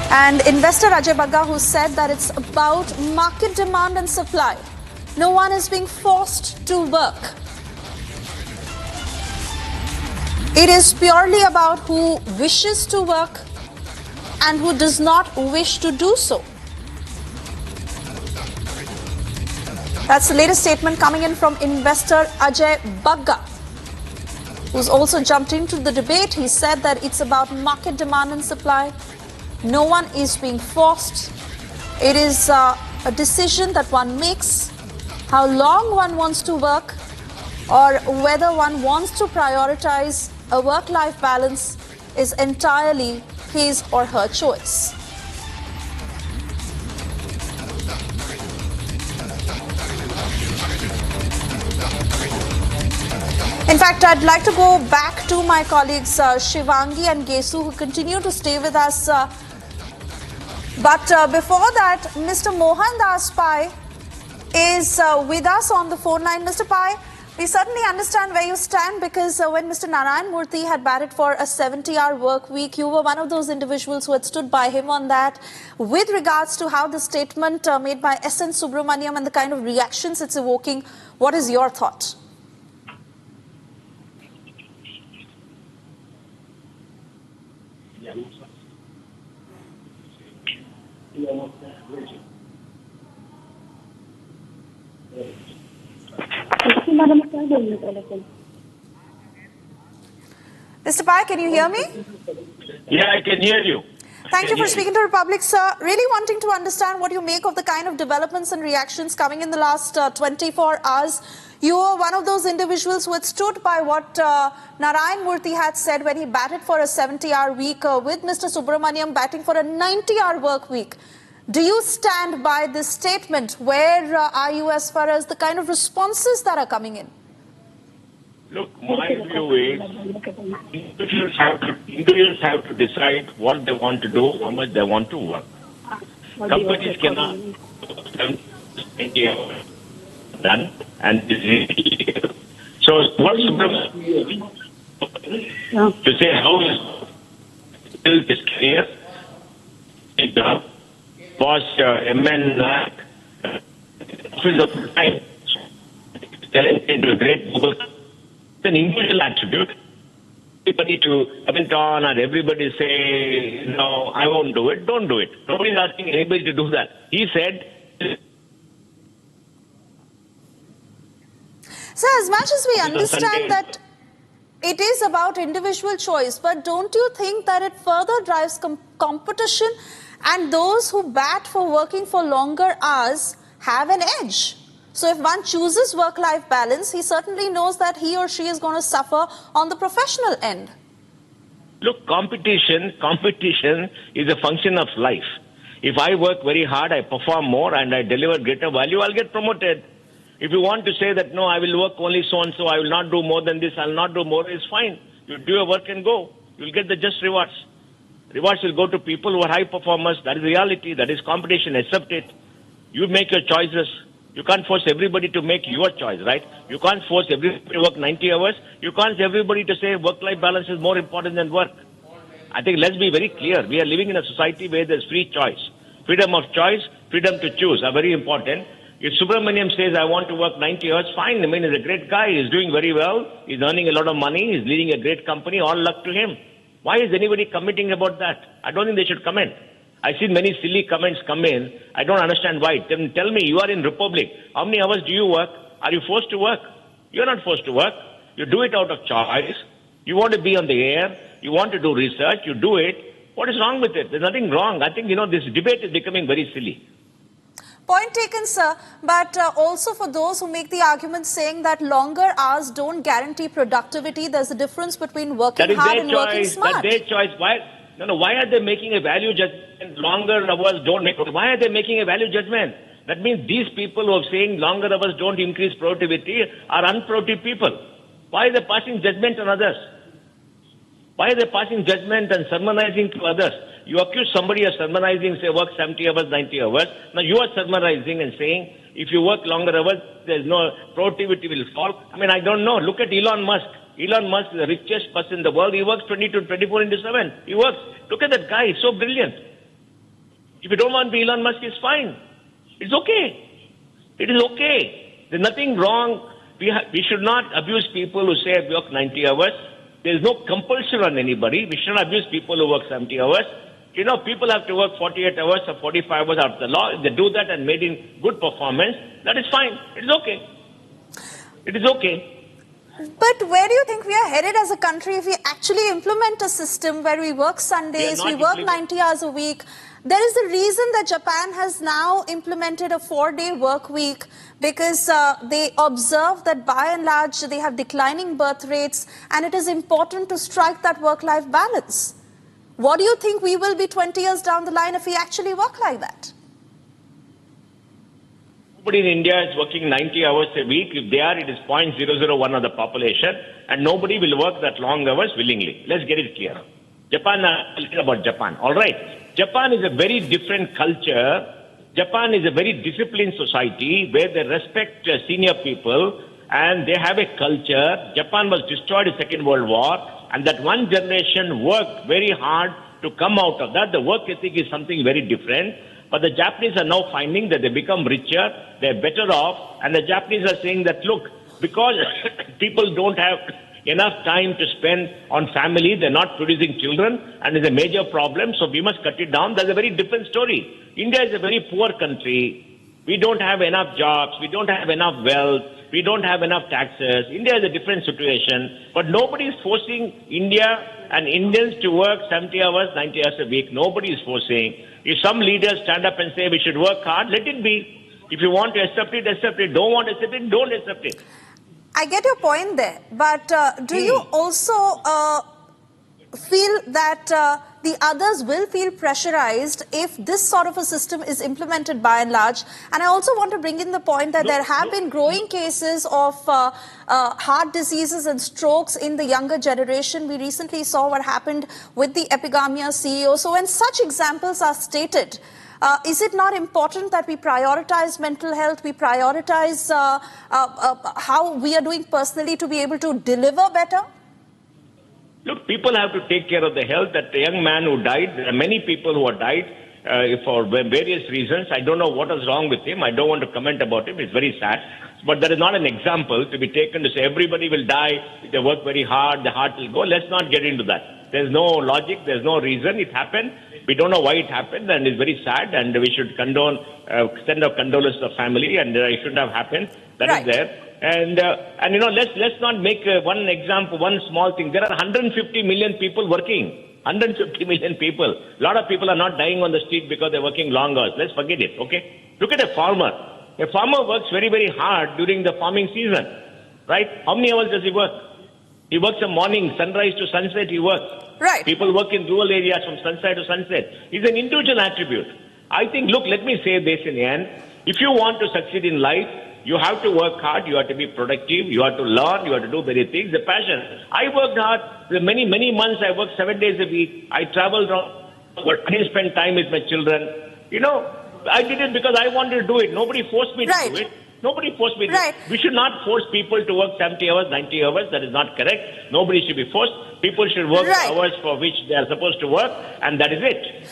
And investor Ajay Bagga, who said that it's about market demand and supply. No one is being forced to work. It is purely about who wishes to work and who does not wish to do so. That's the latest statement coming in from investor Ajay Bagga, who's also jumped into the debate. He said that it's about market demand and supply. No one is being forced. It is a decision that one makes, how long one wants to work, or whether one wants to prioritize a work-life balance is entirely his or her choice. In fact, I'd like to go back to my colleagues Shivangi and Gesu, who continue to stay with us. But before that, Mr. Mohandas Pai is with us on the phone line. Mr. Pai, we certainly understand where you stand, because when Mr. Narayan Murthy had batted for a 70-hour work week, you were one of those individuals who had stood by him on that. With regards to how the statement made by S.N. Subrahmanyan and the kind of reactions it's evoking, what is your thought? Mr. Pai, can you hear me? Yeah, I can hear you. Thank you for speaking to Republic, sir. Really wanting to understand what you make of the kind of developments and reactions coming in the last 24 hours. You were one of those individuals who had stood by what Narayan Murthy had said when he batted for a 70-hour week, with Mr. Subrahmanyan batting for a 90-hour work week. Do you stand by this statement? Where are you as far as the kind of responses that are coming in? Look, my view is individuals have to decide what they want to do, how much they want to work. Companies cannot done and so what's to say how is build this career was MN time into a great Google. It's an individual attribute. Everybody to comment on or everybody say, no, I won't do it, don't do it. Nobody's asking anybody to do that. He said. So as much as we understand that it is about individual choice, but don't you think that it further drives competition, and those who bat for working for longer hours have an edge? So if one chooses work-life balance, he certainly knows that he or she is going to suffer on the professional end. Look, competition is a function of life. If I work very hard, I perform more and I deliver greater value, I'll get promoted. If you want to say that, no, I will work only so-and-so, I will not do more than this, I'll not do more, it's fine. You do your work and go. You'll get the just rewards. Rewards will go to people who are high performers. That is reality. That is competition. Accept it. You make your choices. You can't force everybody to make your choice, right? You can't force everybody to work 90 hours. You can't everybody to say work-life balance is more important than work. I think let's be very clear. We are living in a society where there's free choice. Freedom of choice, freedom to choose are very important. If Subrahmanyan says, I want to work 90 hours, fine. I mean, he's a great guy. He's doing very well. He's earning a lot of money. He's leading a great company. All luck to him. Why is anybody commenting about that? I don't think they should comment. I've seen many silly comments come in. I don't understand why. Tell me, you are in Republic. How many hours do you work? Are you forced to work? You're not forced to work. You do it out of choice. You want to be on the air. You want to do research. You do it. What is wrong with it? There's nothing wrong. I think, this debate is becoming very silly. Point taken, sir. But also for those who make the argument saying that longer hours don't guarantee productivity, there's a difference between working hard and working smart. That's their choice. Why are they making a value judgment? Longer hours don't make. Why are they making a value judgment? That means these people who are saying longer hours don't increase productivity are unproductive people. Why are they passing judgment on others? Why are they passing judgment and sermonizing to others? You accuse somebody of sermonizing, say work 70 hours, 90 hours. Now you are sermonizing and saying if you work longer hours, there's no productivity will fall. I mean, I don't know. Look at Elon Musk. Elon Musk is the richest person in the world. He works 24 into 7. He works. Look at that guy. He's so brilliant. If you don't want to be Elon Musk, it's fine. It's okay. It is okay. There's nothing wrong. We should not abuse people who say I work 90 hours. There's no compulsion on anybody. We should not abuse people who work 70 hours. You know, people have to work 48 hours or 45 hours out of the law. If they do that and made in good performance, that is fine. It is okay. It is okay. But where do you think we are headed as a country if we actually implement a system where we work Sundays, we work 90 hours a week? There is a reason that Japan has now implemented a 4-day work week because they observe that by and large they have declining birth rates and it is important to strike that work-life balance. What do you think we will be 20 years down the line if we actually work like that? Nobody in India is working 90 hours a week. If they are, it is 0.001 of the population, and nobody will work that long hours willingly. Let's get it clear. Japan, a little about Japan. All right. Japan is a very different culture. Japan is a very disciplined society where they respect senior people and they have a culture. Japan was destroyed in the Second World War, and that one generation worked very hard to come out of that. The work ethic is something very different. But the Japanese are now finding that they become richer, they're better off, and the Japanese are saying that, look, because people don't have enough time to spend on family, they're not producing children, and it's a major problem, so we must cut it down. That's a very different story. India is a very poor country. We don't have enough jobs, we don't have enough wealth, we don't have enough taxes. India is a different situation, but nobody is forcing India and Indians to work 70 hours, 90 hours a week. Nobody is forcing. If some leaders stand up and say we should work hard, let it be. If you want to accept it, accept it. Don't want to accept it, don't accept it. I get your point there, but do you also feel that the others will feel pressurized if this sort of a system is implemented by and large? And I also want to bring in the point that there have been growing cases of heart diseases and strokes in the younger generation. We recently saw what happened with the Epigamia CEO. So when such examples are stated, is it not important that we prioritize mental health, we prioritize how we are doing personally to be able to deliver better? Look, people have to take care of the health. That young man who died, there are many people who have died for various reasons. I don't know what is wrong with him. I don't want to comment about him. It's very sad. But there is not an example to be taken to say everybody will die if they work very hard, the heart will go. Let's not get into that. There's no logic. There's no reason. It happened. We don't know why it happened, and it's very sad. And we should condone, send our condolences to the family, and it shouldn't have happened. That is there. And you know, let's not make one example, one small thing. There are 150 million people working. 150 million people. A lot of people are not dying on the street because they're working long hours. Let's forget it, okay? Look at a farmer. A farmer works very, very hard during the farming season, right? How many hours does he work? He works from morning, sunrise to sunset, he works. Right. People work in rural areas from sunset to sunset. It's an individual attribute. I think, look, let me say this in the end. If you want to succeed in life, you have to work hard, you have to be productive, you have to learn, you have to do many things, the passion. I worked hard. Many months I worked 7 days a week. I traveled around, I didn't spend time with my children. You know, I did it because I wanted to do it. Nobody forced me to do it. Nobody forced me to do it. We should not force people to work 70 hours, 90 hours. That is not correct. Nobody should be forced. People should work hours for which they are supposed to work, and that is it.